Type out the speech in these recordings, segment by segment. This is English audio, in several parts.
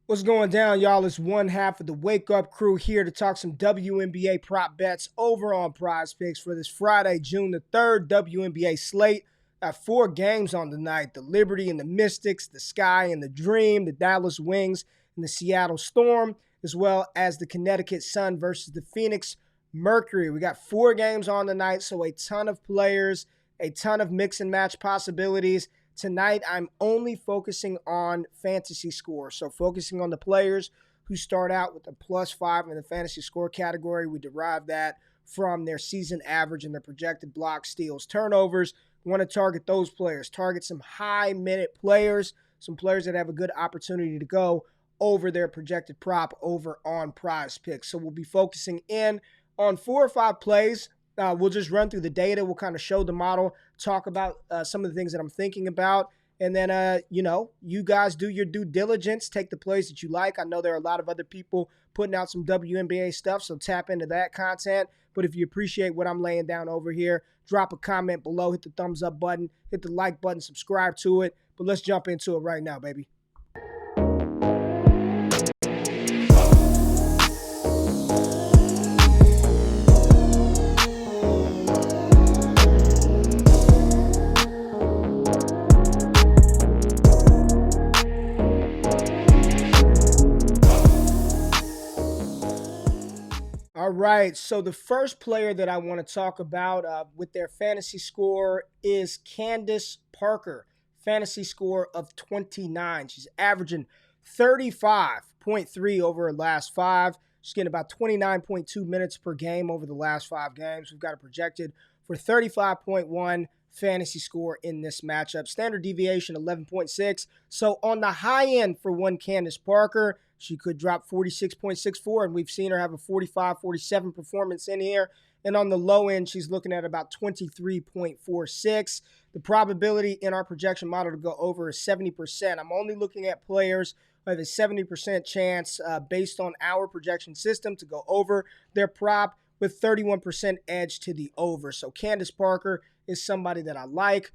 What's going down, y'all? It's one half of the Wake Up Crew here to talk some WNBA prop bets over on Prize Picks for this Friday, June the 3rd, WNBA slate. Got 4 games on tonight: the Liberty and the Mystics, the Sky and the Dream, the Dallas Wings and the Seattle Storm, as well as the Connecticut Sun versus the Phoenix Mercury. We got 4 games on tonight, so a ton of players, a ton of mix and match possibilities. Tonight, I'm only focusing on fantasy score. So focusing on the players who start out with a +5 in the fantasy score category. We derive that from their season average and their projected blocks, steals, turnovers. We want to target those players. Target some high-minute players, some players that have a good opportunity to go over their projected prop over on Prize Picks. So we'll be focusing in on 4 or 5 plays. We'll just run through the data. We'll kind of show the model, talk about some of the things that I'm thinking about. And then, you guys do your due diligence. Take the plays that you like. I know there are a lot of other people putting out some WNBA stuff, so tap into that content. But if you appreciate what I'm laying down over here, drop a comment below, hit the thumbs up button, hit the like button, subscribe to it. But let's jump into it right now, baby. All right, so the first player that I want to talk about with their fantasy score is Candace Parker. Fantasy score of 29. She's averaging 35.3 over her last 5. She's getting about 29.2 minutes per game over the last 5 games. We've got a projected for 35.1 fantasy score in this matchup. Standard deviation 11.6. So on the high end for one Candace Parker, she could drop 46.64, and we've seen her have a 45-47 performance in here. And on the low end, she's looking at about 23.46. The probability in our projection model to go over is 70%. I'm only looking at players who have a 70% chance based on our projection system to go over their prop with 31% edge to the over. So Candace Parker is somebody that I like.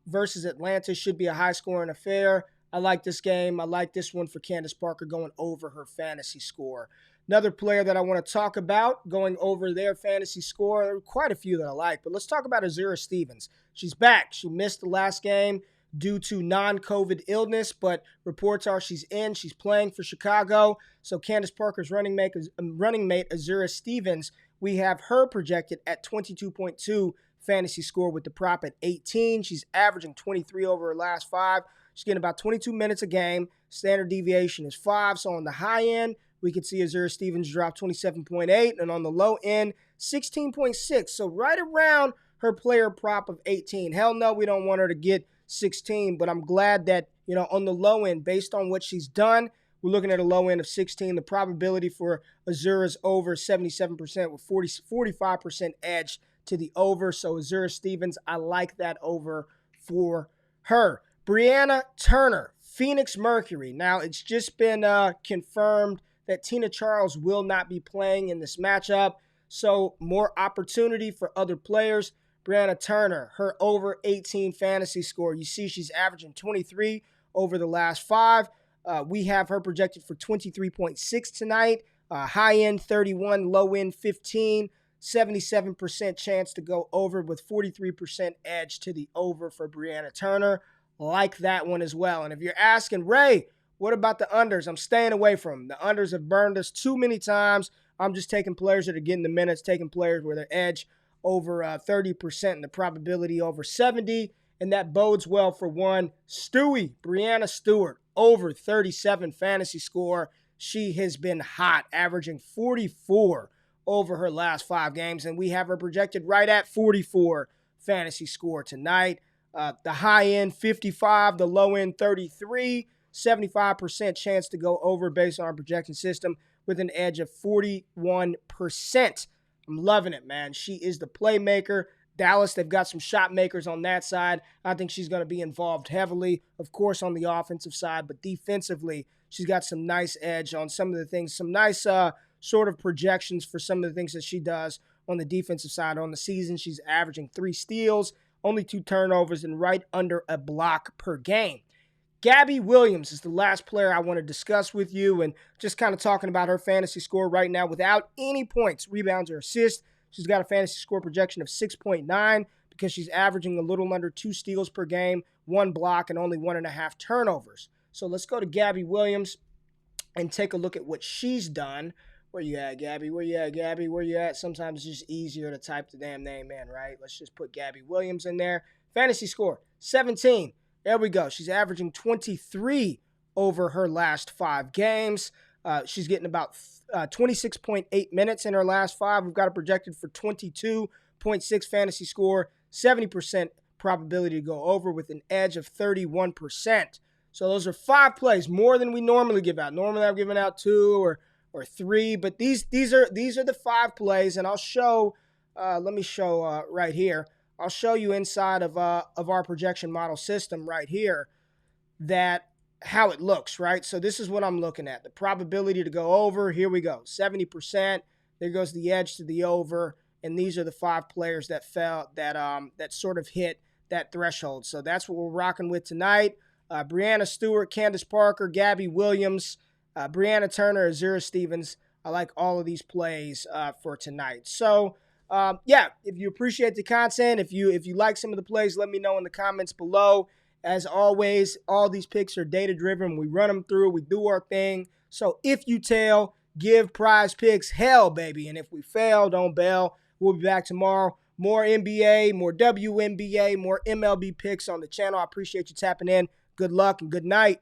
Versus Atlanta should be a high-scoring affair. I like this game. I like this one for Candace Parker going over her fantasy score. Another player that I want to talk about going over their fantasy score, there are quite a few that I like, but let's talk about Azura Stevens. She's back. She missed the last game due to non-COVID illness, but reports are she's in. She's playing for Chicago. So Candace Parker's running mate Azura Stevens, we have her projected at 22.2 fantasy score with the prop at 18. She's averaging 23 over her last 5. She's getting about 22 minutes a game. Standard deviation is 5. So on the high end, we can see Azura Stevens drop 27.8. And on the low end, 16.6. So right around her player prop of 18. Hell no, we don't want her to get 16. But I'm glad that, on the low end, based on what she's done, we're looking at a low end of 16. The probability for Azura's over 77% with 45% edge to the over. So Azura Stevens, I like that over for her. Brianna Turner, Phoenix Mercury. Now, it's just been confirmed that Tina Charles will not be playing in this matchup, so more opportunity for other players. Brianna Turner, her over 18 fantasy score. You see she's averaging 23 over the last 5. We have her projected for 23.6 tonight. High end 31, low end 15. 77% chance to go over with 43% edge to the over for Brianna Turner. Like that one as well. And if you're asking, Ray, what about the unders? I'm staying away from them. The unders have burned us too many times. I'm just taking players that are getting the minutes, taking players where their edge over 30% and the probability over 70. And that bodes well for one Stewie, Breanna Stewart, over 37 fantasy score. She has been hot, averaging 44 over her last 5 games. And we have her projected right at 44 fantasy score tonight. The high end 55, the low end 33, 75% chance to go over based on our projection system with an edge of 41%. I'm loving it, man. She is the playmaker. Dallas, they've got some shot makers on that side. I think she's going to be involved heavily, of course, on the offensive side, but defensively, she's got some nice edge on some of the things, some nice sort of projections for some of the things that she does on the defensive side. On the season, she's averaging 3 steals, only 2 turnovers, and right under a block per game. Gabby Williams is the last player I want to discuss with you, and just kind of talking about her fantasy score right now without any points, rebounds, or assists. She's got a fantasy score projection of 6.9 because she's averaging a little under 2 steals per game, 1 block, and only 1.5 turnovers. So let's go to Gabby Williams and take a look at what she's done. Where you at, Gabby? Where you at, Gabby? Where you at? Sometimes it's just easier to type the damn name in, right? Let's just put Gabby Williams in there. Fantasy score, 17. There we go. She's averaging 23 over her last 5 games. She's getting about 26.8 minutes in her last 5. We've got her projected for 22.6 fantasy score, 70% probability to go over with an edge of 31%. So those are 5 plays, more than we normally give out. Normally I'm giving out 2 or 3, but these are the 5 plays, and I'll show. Let me show right here. I'll show you inside of our projection model system right here that how it looks, right? So this is what I'm looking at. The probability to go over, here we go, 70%. There goes the edge to the over, and these are the 5 players that that sort of hit that threshold. So that's what we're rocking with tonight. Breanna Stewart, Candace Parker, Gabby Williams, Brianna Turner, Azura Stevens. I like all of these plays for tonight. So if you appreciate the content, if you like some of the plays, let me know in the comments below. As always, all these picks are data-driven. We run them through. We do our thing. So if you tail, give Prize Picks hell, baby. And if we fail, don't bail. We'll be back tomorrow. More NBA, more WNBA, more MLB picks on the channel. I appreciate you tapping in. Good luck and good night.